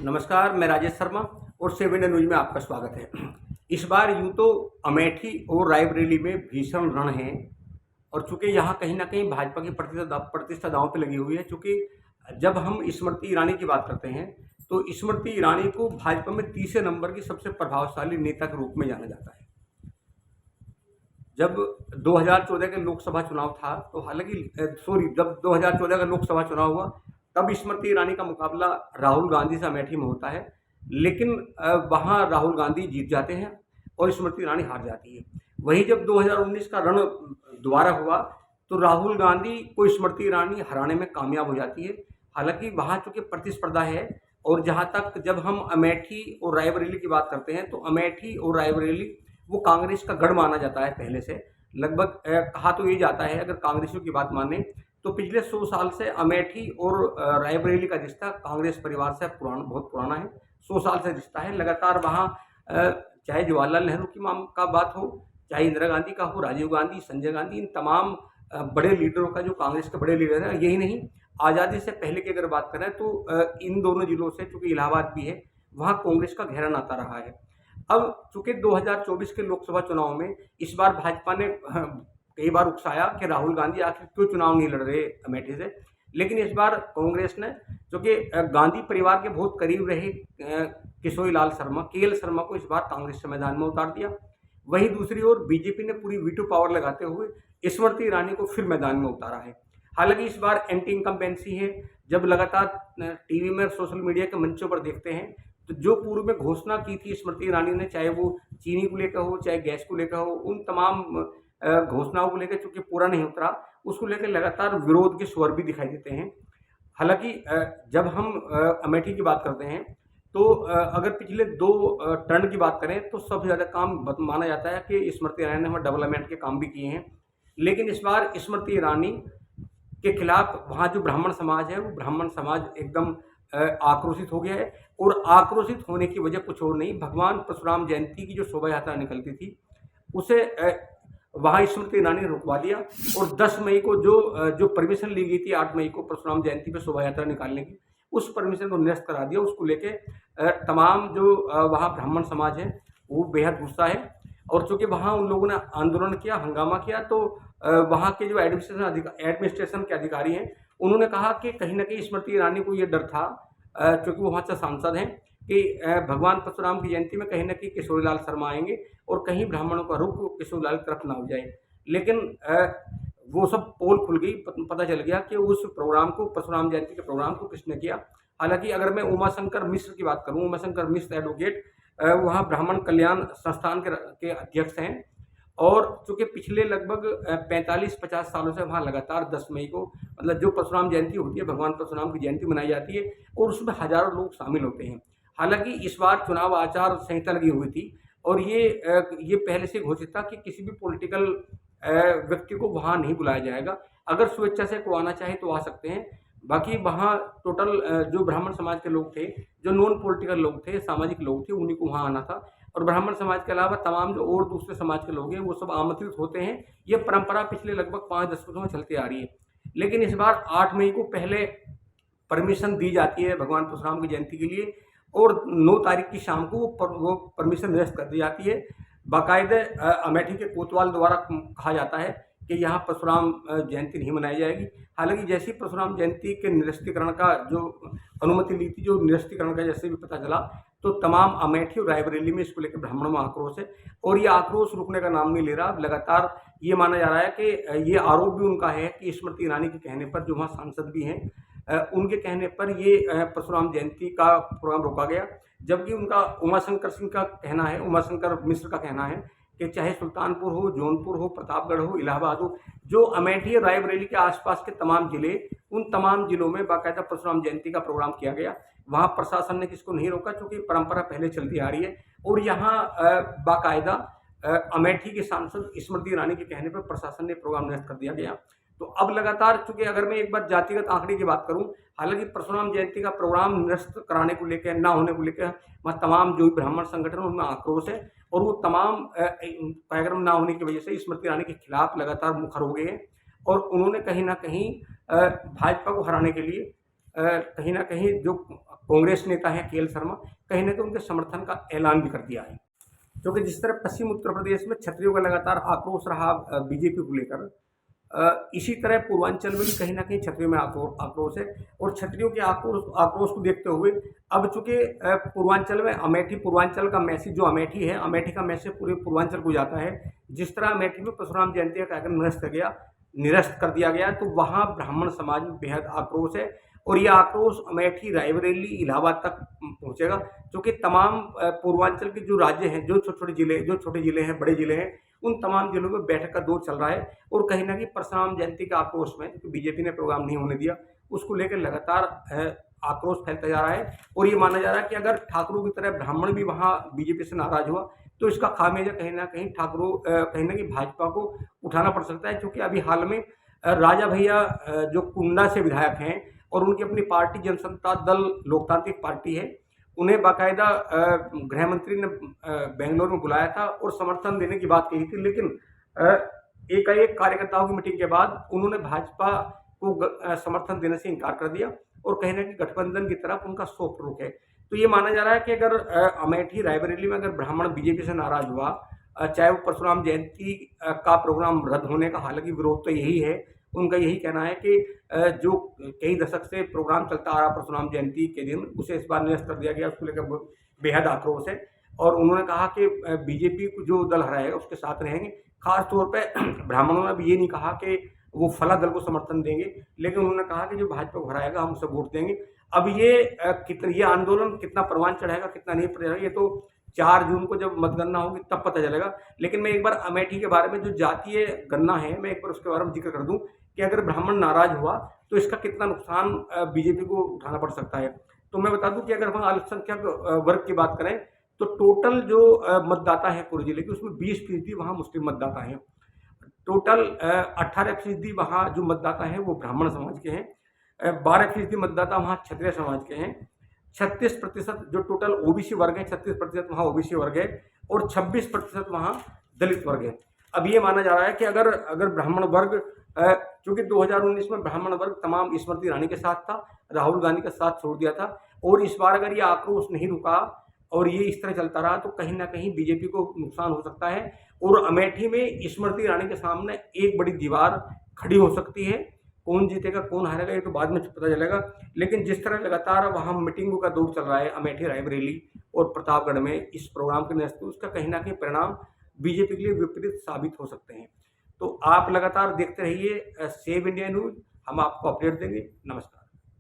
नमस्कार, मैं राजेश शर्मा और 7 इंडिया न्यूज में आपका स्वागत है। इस बार यूँ तो अमेठी और रायबरेली में भीषण रण है और चूंकि यहाँ कहीं ना कहीं भाजपा की प्रतिष्ठा दांव पे लगी हुई है। चूंकि जब हम स्मृति ईरानी की बात करते हैं तो स्मृति ईरानी को भाजपा में तीसरे नंबर की सबसे प्रभावशाली नेता के रूप में जाना जाता है। जब 2014 के लोकसभा चुनाव था तो जब 2014 का लोकसभा चुनाव हुआ तब स्मृति ईरानी का मुकाबला राहुल गांधी से अमेठी में होता है, लेकिन वहां राहुल गांधी जीत जाते हैं और स्मृति ईरानी हार जाती है। वहीं जब 2019 का रण दोबारा हुआ तो राहुल गांधी को स्मृति ईरानी हराने में कामयाब हो जाती है। हालांकि वहां चूंकि प्रतिस्पर्धा है और जहां तक जब हम अमेठी और रायबरेली की बात करते हैं तो अमेठी और रायबरेली वो कांग्रेस का गढ़ माना जाता है पहले से। लगभग कहा तो ये जाता है, अगर कांग्रेसियों की बात माने तो पिछले 100 साल से अमेठी और रायबरेली का रिश्ता कांग्रेस परिवार से बहुत पुराना है। 100 साल से रिश्ता है। लगातार वहाँ चाहे जवाहरलाल नेहरू की का बात हो, चाहे इंदिरा गांधी का हो, राजीव गांधी, संजय गांधी, इन तमाम बड़े लीडरों का, जो कांग्रेस के बड़े लीडर हैं, यही नहीं आज़ादी से पहले की अगर बात करें तो इन दोनों जिलों से, चूँकि इलाहाबाद भी है, वहाँ कांग्रेस का गहरा नाता रहा है। अब चूंकि 2024 के लोकसभा चुनाव में इस बार भाजपा ने कई बार उकसाया कि राहुल गांधी आखिर क्यों चुनाव नहीं लड़ रहे अमेठी से, लेकिन इस बार कांग्रेस ने, जो कि गांधी परिवार के बहुत करीब रहे किशोरीलाल शर्मा, केएल शर्मा को इस बार कांग्रेस के मैदान में उतार दिया। वहीं दूसरी ओर बीजेपी ने पूरी वीटो पावर लगाते हुए स्मृति ईरानी को फिर मैदान में उतारा है। हालांकि इस बार एंटी इनकम्बेंसी है। जब लगातार टीवी में, सोशल मीडिया के मंचों पर देखते हैं तो जो पूर्व में घोषणा की थी स्मृति ईरानी ने, चाहे वो चीनी को लेकर हो, चाहे गैस को लेकर हो, उन तमाम घोषणाओं को लेकर चूंकि पूरा नहीं उतरा, उसको लेकर लगातार विरोध के स्वर भी दिखाई देते हैं। हालांकि जब हम अमेठी की बात करते हैं तो अगर पिछले 2 टर्न की बात करें तो सबसे ज़्यादा काम माना जाता है कि स्मृति ईरानी ने वहाँ डेवलपमेंट के काम भी किए हैं। लेकिन इस बार स्मृति ईरानी के खिलाफ वहाँ जो ब्राह्मण समाज है, वो ब्राह्मण समाज एकदम आक्रोशित हो गया है। और आक्रोशित होने की वजह कुछ और नहीं, भगवान परशुराम जयंती की जो शोभा यात्रा निकलती थी उसे वहाँ स्मृति ईरानी ने रुकवा दिया और 10 मई को जो परमिशन ली गई थी 8 मई को परशुराम जयंती पे शोभा यात्रा निकालने की, उस परमिशन को निरस्त करा दिया। उसको लेके तमाम जो वहाँ ब्राह्मण समाज है वो बेहद गुस्सा है। और चूंकि वहाँ उन लोगों ने आंदोलन किया, हंगामा किया, तो वहाँ के जो एडमिनिस्ट्रेशन के अधिकारी हैं उन्होंने कहा कि कहीं ना कहीं स्मृति ईरानी को ये डर था, चूँकि वो वहाँ से सांसद हैं, कि भगवान परशुराम की जयंती में कहीं ना कहीं किशोरीलाल शर्मा आएंगे और कहीं ब्राह्मणों का रुख किशोरीलाल की तरफ ना हो जाए। लेकिन वो सब पोल खुल गई, पता चल गया कि उस प्रोग्राम को, परशुराम जयंती के प्रोग्राम को किसने किया। हालांकि अगर मैं उमाशंकर मिश्र की बात करूँ, उमाशंकर मिश्र एडवोकेट वहाँ ब्राह्मण कल्याण संस्थान के अध्यक्ष हैं और चूँकि पिछले लगभग 45-50 सालों से वहाँ लगातार 10 मई को, मतलब जो परशुराम जयंती होती है, भगवान परशुराम की जयंती मनाई जाती है और उसमें हजारों लोग शामिल होते हैं। हालांकि इस बार चुनाव आचार संहिता लगी हुई थी और ये पहले से घोषित था कि किसी भी पॉलिटिकल व्यक्ति को वहाँ नहीं बुलाया जाएगा। अगर स्वेच्छा से को आना चाहे तो आ सकते हैं। बाकी वहाँ टोटल जो ब्राह्मण समाज के लोग थे, जो नॉन पॉलिटिकल लोग थे, सामाजिक लोग थे, उन्हीं को वहाँ आना था। और ब्राह्मण समाज के अलावा तमाम जो और दूसरे समाज के लोग हैं वो सब आमंत्रित होते हैं। ये परंपरा पिछले लगभग 5 दशकों में चलती आ रही है। लेकिन इस बार 8 मई को पहले परमिशन दी जाती है भगवान परशुराम की जयंती के लिए और 9 तारीख की शाम को वो परमिशन निरस्त कर दी जाती है। बाकायदे अमेठी के कोतवाल द्वारा कहा जाता है कि यहाँ परशुराम जयंती नहीं मनाई जाएगी। हालांकि जैसे ही परशुराम जयंती के निरस्तीकरण का जो अनुमति ली थी, जो निरस्तीकरण का जैसे भी पता चला, तो तमाम अमेठी और रायबरेली में इसको लेकर ब्राह्मणों में आक्रोश है और ये आक्रोश रुकने का नाम नहीं ले रहा। लगातार ये माना जा रहा है कि ये आरोप भी उनका है कि स्मृति ईरानी के कहने पर, जो वहाँ सांसद भी हैं, उनके कहने पर ये परशुराम जयंती का प्रोग्राम रोका गया। जबकि उनका उमाशंकर सिंह का कहना है, उमाशंकर मिश्र का कहना है कि चाहे सुल्तानपुर हो, जौनपुर हो, प्रतापगढ़ हो, इलाहाबाद हो, जो अमेठी और रायबरेली के आसपास के तमाम जिले, उन तमाम जिलों में बाकायदा परशुराम जयंती का प्रोग्राम किया गया। वहाँ प्रशासन ने किसको नहीं रोका, चूँकि परंपरा पहले चलती आ रही है। और यहाँ बाकायदा अमेठी के सांसद स्मृति ईरानी के कहने पर प्रशासन ने प्रोग्राम निरस्त कर दिया गया। तो अब लगातार, चूंकि अगर मैं एक बार जातिगत आंकड़े की बात करूं, हालांकि परशुराम जयंती का प्रोग्राम निरस्त कराने को लेकर, ना होने को लेकर, वहाँ तमाम जो ब्राह्मण संगठन उनमें आक्रोश है और वो तमाम कार्यक्रम ना होने की वजह से स्मृति ईरानी के खिलाफ लगातार मुखर हो गए हैं और उन्होंने कहीं ना कहीं भाजपा को हराने के लिए कहीं ना कहीं जो कांग्रेस नेता हैं केएल शर्मा, कहीं ना कहीं उनके समर्थन का ऐलान भी कर दिया है। क्योंकि जिस तरह पश्चिम उत्तर प्रदेश में क्षत्रियों का लगातार आक्रोश रहा बीजेपी को लेकर, इसी तरह पूर्वांचल में भी कहीं न कहीं क्षत्रियों में आक्रोश है। और क्षत्रियों के आक्रोश को देखते हुए अब चूँकि पूर्वांचल में अमेठी, पूर्वांचल का मैसेज जो अमेठी है, अमेठी का मैसेज पूरे पूर्वांचल को जाता है। जिस तरह अमेठी में परशुराम जयंती का कार्यक्रम निरस्त कर दिया गया, तो वहाँ ब्राह्मण समाज में बेहद आक्रोश है। और ये आक्रोश अमेठी, रायबरेली, इलाहाबाद तक पहुँचेगा, क्योंकि तमाम पूर्वांचल के जो राज्य हैं, जो छोटे ज़िले हैं, बड़े ज़िले हैं, उन तमाम जिलों में बैठक का दौर चल रहा है। और कहीं न कहीं परशुराम जयंती के आक्रोश में, क्योंकि बीजेपी ने प्रोग्राम नहीं होने दिया, उसको लेकर लगातार आक्रोश फैलता जा रहा है। और ये माना जा रहा है कि अगर ठाकुरों की तरह ब्राह्मण भी वहाँ बीजेपी से नाराज़ हुआ, तो इसका खामियाजा कहीं न कहीं कहीं न कहीं भाजपा को उठाना पड़ सकता है। क्योंकि अभी हाल में राजा भैया जो कुंडा से विधायक हैं, और उनकी अपनी पार्टी जनसंता दल लोकतांत्रिक पार्टी है, उन्हें बाकायदा गृह मंत्री ने बेंगलोर में बुलाया था और समर्थन देने की बात कही थी। लेकिन एकाएक कार्यकर्ताओं की मीटिंग के बाद उन्होंने भाजपा को समर्थन देने से इनकार कर दिया, और कहीं न कहीं गठबंधन की तरफ उनका सॉफ्ट रुख है। तो ये माना जा रहा है कि अगर अमेठी, रायबरेली में अगर ब्राह्मण बीजेपी से नाराज़ हुआ, चाहे वो परशुराम जयंती का प्रोग्राम रद्द होने का, हालांकि विरोध तो यही है, उनका यही कहना है कि जो कई दशक से प्रोग्राम चलता आ रहा परशुराम जयंती के दिन, उसे इस बार निरस्त कर दिया गया, उसको लेकर बेहद आक्रोश है। और उन्होंने कहा कि बीजेपी को जो दल हराएगा उसके साथ रहेंगे। खास तौर पे ब्राह्मणों ने भी ये नहीं कहा कि वो फला दल को समर्थन देंगे, लेकिन उन्होंने कहा कि जो भाजपा को हराएगा हम उसे वोट देंगे। अब ये आंदोलन कितना परवान चढ़ाएगा, कितना नहीं चढ़ाएगा, ये तो 4 जून को जब मतगणना होगी तब पता चलेगा। लेकिन मैं एक बार अमेठी के बारे में, जो जातीय गणना है, मैं एक बार उसके बारे में जिक्र कर दूं कि अगर ब्राह्मण नाराज हुआ तो इसका कितना नुकसान बीजेपी को उठाना पड़ सकता है। तो मैं बता दूं कि अगर हम अल्पसंख्यक वर्ग की बात करें, तो टोटल जो मतदाता है पूरे जिले के, उसमें 20% वहाँ मुस्लिम मतदाता हैं। टोटल 18% वहाँ जो मतदाता हैं वो ब्राह्मण समाज के हैं। 12% मतदाता वहाँ क्षत्रिय समाज के हैं। 36% जो टोटल ओबीसी वर्ग है, 36% वहाँ ओबीसी वर्ग है, और 26% वहाँ दलित वर्ग है। अब ये माना जा रहा है कि अगर ब्राह्मण वर्ग, क्योंकि 2019 में ब्राह्मण वर्ग तमाम स्मृति ईरानी के साथ था, राहुल गांधी का साथ छोड़ दिया था, और इस बार अगर ये आक्रोश नहीं रुका और ये इस तरह चलता रहा, तो कहीं ना कहीं बीजेपी को नुकसान हो सकता है। और अमेठी में स्मृति ईरानी के सामने एक बड़ी दीवार खड़ी हो सकती है। कौन जीतेगा, कौन हारेगा, ये तो बाद में पता चलेगा। लेकिन जिस तरह लगातार वहाँ मीटिंगों का दौर चल रहा है अमेठी, रायबरेली और प्रतापगढ़ में इस प्रोग्राम के नेतृत्व, उसका कहीं ना कहीं परिणाम बीजेपी के लिए विपरीत साबित हो सकते हैं। तो आप लगातार देखते रहिए सेव इंडिया न्यूज़, हम आपको अपडेट देंगे। नमस्कार।